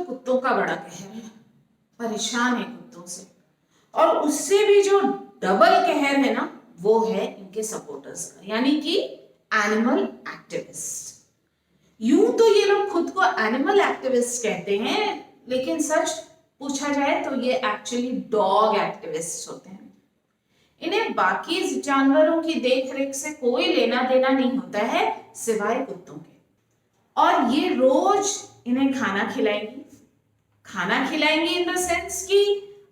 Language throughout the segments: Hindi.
कुत्तों का बड़ा कहर है, परेशान है कुत्तों से। और उससे भी जो डबल कहर है ना, वो है इनके सपोर्टर्स का, यानी कि एनिमल एक्टिविस्ट। यूं तो ये लोग खुद को एनिमल एक्टिविस्ट कहते हैं, लेकिन सच पूछा जाए तो ये एक्चुअली डॉग एक्टिविस्ट होते हैं। इन्हें बाकी जानवरों की देखरेख से कोई लेना देना नहीं होता है सिवाय कुत्तों के। और ये रोज इन्हें खाना खिलाएंगी इन द सेंस कि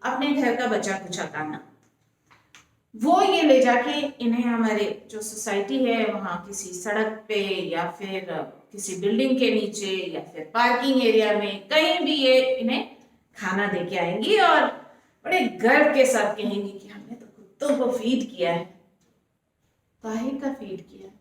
अपने घर का बचा कुचा खाना वो ये ले जाके इन्हें हमारे जो सोसाइटी है वहां किसी सड़क पे या फिर किसी बिल्डिंग के नीचे या फिर पार्किंग एरिया में कहीं भी ये इन्हें खाना दे के आएंगी और बड़े गर्व के साथ कहेंगी कि हमने तो कुत्तों को फीड किया है। काहे का फीड किया है?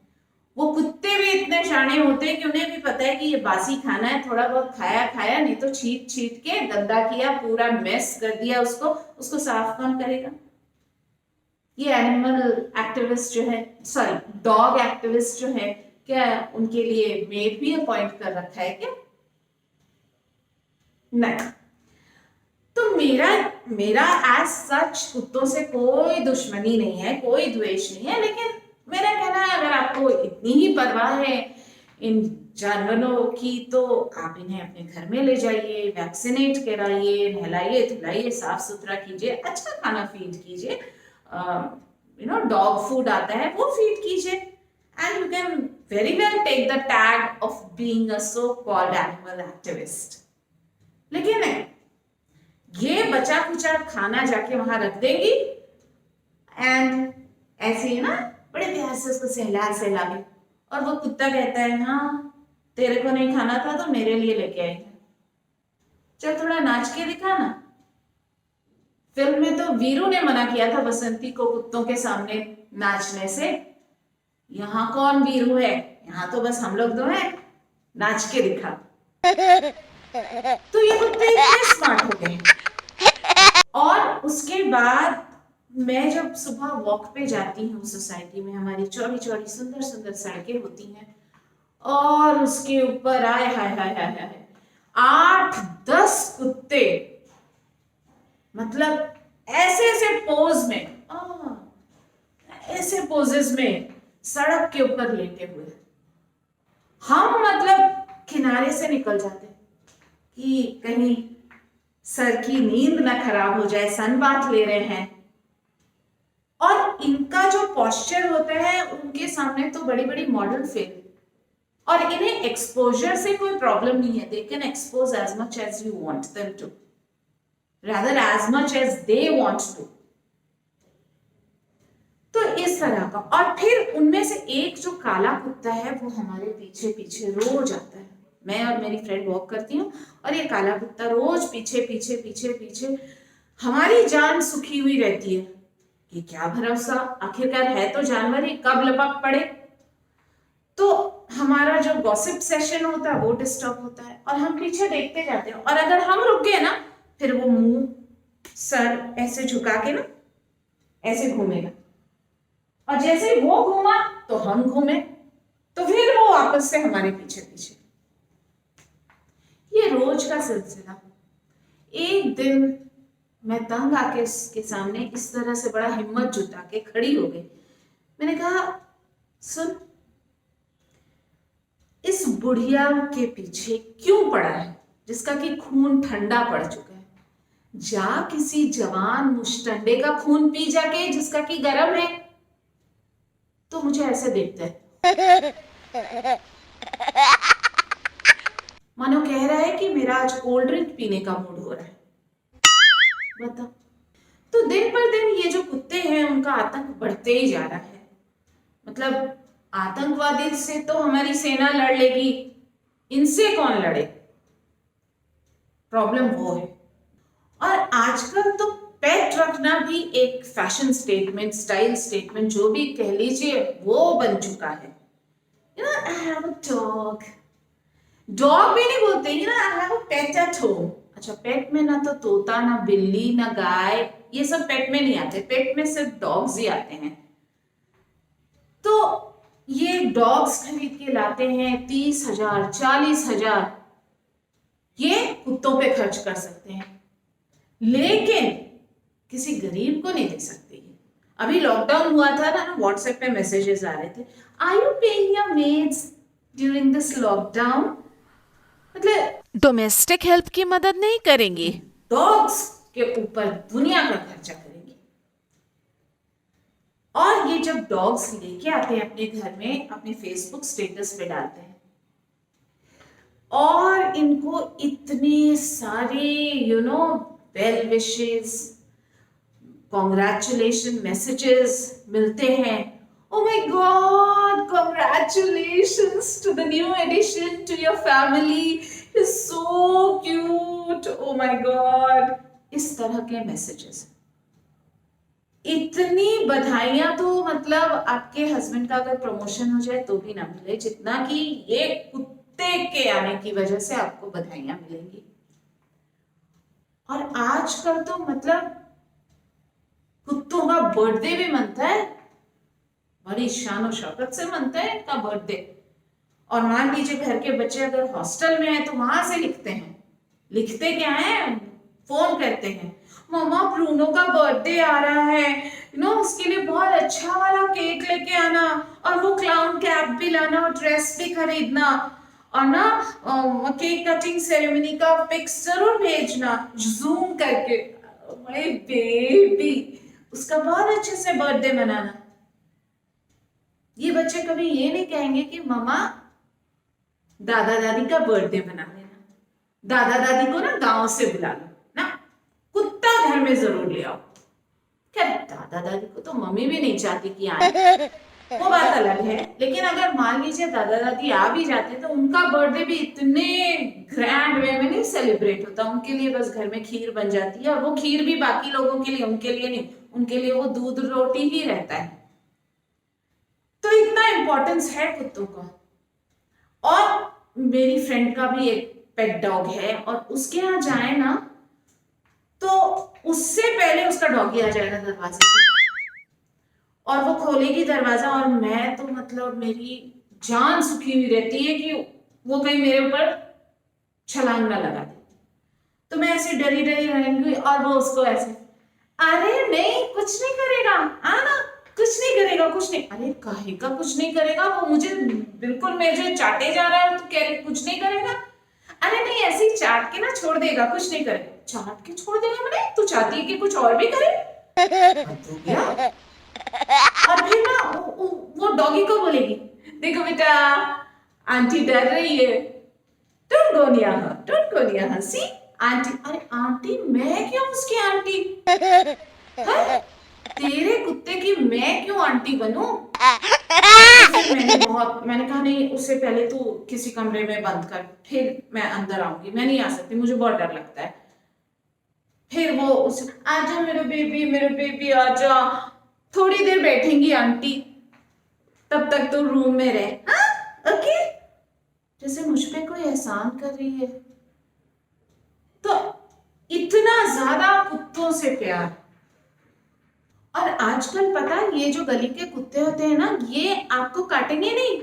वो कुत्ते भी इतने शाणे होते हैं कि उन्हें भी पता है कि ये बासी खाना है, थोड़ा बहुत खाया, नहीं तो छीट के गंदा किया, पूरा मेस कर दिया, उसको साफ कौन करेगा? ये एनिमल एक्टिविस्ट जो है, सॉरी डॉग एक्टिविस्ट जो है, क्या उनके लिए मेड भी अपॉइंट कर रखा है क्या? नहीं। तो मेरा एज सच कुत्तों से कोई दुश्मनी नहीं है, कोई द्वेष नहीं है, लेकिन मेरा कहना है अगर आपको इतनी ही परवाह है इन जानवरों की तो आप इन्हें अपने घर में ले जाइए, वैक्सीनेट कराइए, नहलाइए धुलाइए, साफ सुथरा कीजिए, अच्छा खाना फीड कीजिए, डॉग फूड आता है वो फीड कीजिए, and you can very well take the tag of being a so called animal activist. लेकिन नहीं, ये बचा कुचा खाना जाके वहां रख देंगी एंड ऐसे ही ना बड़े प्यार से उसको सहला के, और वो कुत्ता कहता है हाँ तेरे को नहीं खाना था तो मेरे लिए लेके आई है, चल थोड़ा नाच के दिखा ना। फिल्म में तो वीरू ने मना किया था बसंती को कुत्तों के सामने नाचने से। यहाँ कौन वीरू है, यहाँ तो बस हम लोग दो हैं, नाच के दिखा। तो ये कुत्ते इतने स्मार्ट हो गए। और उसके बाद मैं जब सुबह वॉक पे जाती हूँ सोसाइटी में, हमारी चौड़ी चौड़ी सुंदर सुंदर सड़कें होती हैं, और उसके ऊपर आए हाय हाय हाय हाय 8-10 कुत्ते, मतलब ऐसे ऐसे पोज में, ऐसे पोजेस में सड़क के ऊपर लेटे हुए। हम मतलब किनारे से निकल जाते कि कहीं सर की नींद ना खराब हो जाए, सन बाथ ले रहे हैं। और इनका जो पोस्चर होता है उनके सामने तो बड़ी बड़ी मॉडल फेल, और इन्हें एक्सपोजर से कोई प्रॉब्लम नहीं है, they can expose as much as you want them to, rather as much as they want to। तो इस तरह का। और फिर उनमें से एक जो काला कुत्ता है वो हमारे पीछे पीछे रोज आता है। मैं और मेरी फ्रेंड वॉक करती हूँ और ये काला कुत्ता रोज पीछे पीछे पीछे पीछे, हमारी जान सुखी हुई रहती है कि क्या भरोसा, आखिरकार है तो जानवर ही, कब लपक पड़े। तो हमारा जो गॉसिप सेशन होता है वो डिस्टर्ब होता है और हम पीछे देखते जाते हैं, और अगर हम रुक गए ना फिर वो मुंह सर ऐसे झुका के ना ऐसे घूमेगा, और जैसे वो घूमा तो हम घूमे, तो फिर वो वापस से हमारे पीछे पीछे। ये रोज का सिलसिला। एक दिन मैं तंग आके इसके सामने इस तरह से बड़ा हिम्मत जुटा के खड़ी हो गई। मैंने कहा सुन, इस बुढ़िया के पीछे क्यों पड़ा है जिसका कि खून ठंडा पड़ चुका है? जा किसी जवान मुश्तंडे का खून पी जाके जिसका कि गर्म है। तो मुझे ऐसे देखते है मानो कह रहा है कि मेरा आज कोल्ड ड्रिंक पीने का मूड हो रहा है। बता। तो दिन पर दिन ये जो कुत्ते हैं उनका आतंक बढ़ते ही जा रहा है। मतलब आतंकवादी से तो हमारी सेना लड़ लेगी, इनसे कौन लड़े? प्रॉब्लम वो है। और आजकल तो पेट रखना भी एक फैशन स्टेटमेंट, स्टाइल स्टेटमेंट, जो भी कह लीजिए, वो बन चुका है। I have a dog. Dog भी नहीं बोलते, I have a pet at home. अच्छा, पेट में ना तो तोता, ना बिल्ली, ना गाय, ये सब पेट में नहीं आते, पेट में सिर्फ डॉग्स ही आते हैं। तो ये डॉग्स खरीद के लाते हैं 30,000, 40,000, ये कुत्तों पे खर्च कर सकते हैं, लेकिन किसी गरीब को नहीं दे सकते। अभी लॉकडाउन हुआ था ना, व्हाट्सएप पे मैसेजेस आ रहे थे, are you paying your maids during this lockdown. मतलब डोमेस्टिक हेल्प की मदद नहीं करेंगे, डॉग्स के ऊपर दुनिया का खर्चा करेंगे। और ये जब डॉग्स लेके आते हैं अपने घर में, अपने फेसबुक स्टेटस पे डालते हैं, और इनको इतने सारे वेल विशेस, कॉन्ग्रेचुलेशन मैसेजेस मिलते हैं। Oh my God, congratulations to the new addition to your family. It's so cute. Oh my God. इस तरह के मैसेजेस, इतनी बधाइयां तो मतलब आपके हस्बैंड का अगर प्रमोशन हो जाए तो भी ना मिले, जितना कि ये कुत्ते के आने की वजह से आपको बधाइयां मिलेंगी। और आजकल तो मतलब कुत्तों का बर्थडे भी मनता है, बड़ी शान और शौकत से मनता है इनका बर्थडे। और मान लीजिए घर के बच्चे अगर हॉस्टल में है तो वहां से लिखते हैं, लिखते क्या है, फोन करते हैं, मम्मा ब्रूनो का बर्थडे आ रहा है, उसके लिए बहुत अच्छा वाला केक लेके आना, और वो क्लाउन कैप भी लाना, और ड्रेस भी खरीदना, और ना केक कटिंग सेरेमनी का पिक्स जरूर भेजना जूम करके। माय बेबी, उसका बहुत अच्छे से बर्थडे मनाना। ये बच्चे कभी ये नहीं कहेंगे कि मम्मा दादा दादी का बर्थडे मना लेना, दादा दादी को ना गांव से बुला लो ना, कुत्ता घर में जरूर ले आओ। क्या दादा दादी को तो मम्मी भी नहीं चाहती कि आए, वो बात अलग है। लेकिन अगर मान लीजिए दादा दादी आ भी जाते तो उनका बर्थडे भी इतने ग्रैंड वे में नहीं सेलिब्रेट होता, उनके लिए बस घर में खीर बन जाती है, और वो खीर भी बाकी लोगों के लिए, उनके लिए नहीं, उनके लिए वो दूध रोटी ही रहता है। तो इतना इंपॉर्टेंस है कुत्तों का। और मेरी फ्रेंड का भी एक पेट डॉग है, और उसके यहाँ जाए ना तो उससे पहले उसका डॉगी आ जाएगा दरवाजे पे, और वो खोलेगी दरवाजा, और मैं तो मतलब मेरी जान सुखी हुई रहती है कि वो कहीं मेरे ऊपर छलांग ना लगा दे। तो मैं ऐसे डरी डरी रहेंगी, और वो उसको ऐसे, अरे नहीं कुछ नहीं करेगा, आना कुछ नहीं करेगा, कुछ नहीं। अरे काहे का कुछ नहीं करेगा, वो मुझे बिल्कुल मुझे चाटे जा रहा है, तो कह रहे कुछ नहीं करेगा। अरे नहीं ऐसे ही चाट के ना छोड़ देगा, कुछ नहीं करेगा। चाट के छोड़ देगा मैंने, तू चाहती है कि कुछ और भी करे? हो गया। और फिर ना वो डॉगी को बोलेगी, देखो बेटा आंटी डर रही है, don't go near her, don't go near her, see aunty. अरे आंटी मैं क्यों उसकी आंटी? है? तेरे कुत्ते की मैं क्यों आंटी बनूं? तो फिर मैंने कहा नहीं, उससे पहले तू किसी कमरे में बंद कर, फिर मैं अंदर आऊंगी, मैं नहीं आ सकती, मुझे बहुत डर लगता है। फिर वो उस आजा मेरे बेबी आजा, थोड़ी देर बैठेंगी आंटी, तब तक तो रूम में रहे, हाँ ओके, जैसे मुझ पे कोई एहसान कर रही है। तो इतना ज्यादा कुत्तों से प्यार। और आजकल पता है ये जो गली के कुत्ते होते हैं ना, ये आपको काटेंगे नहीं,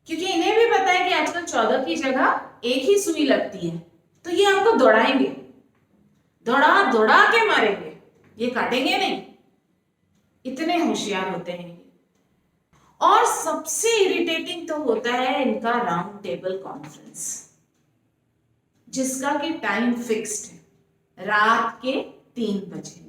क्योंकि इन्हें भी पता है कि आजकल 14 की जगह एक ही सुई लगती है, तो ये आपको दौड़ाएंगे, दौड़ा दौड़ा के मारेंगे, ये काटेंगे नहीं, इतने होशियार होते हैं। और सबसे इरिटेटिंग तो होता है इनका राउंड टेबल कॉन्फ्रेंस, जिसका कि टाइम फिक्स्ड है, रात के 3 बजे।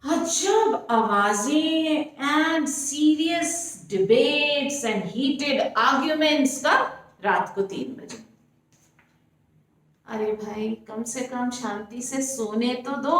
अजब आवाजें and serious debates and heated arguments का रात को 3 बजे। अरे भाई कम से कम शांति से सोने तो दो।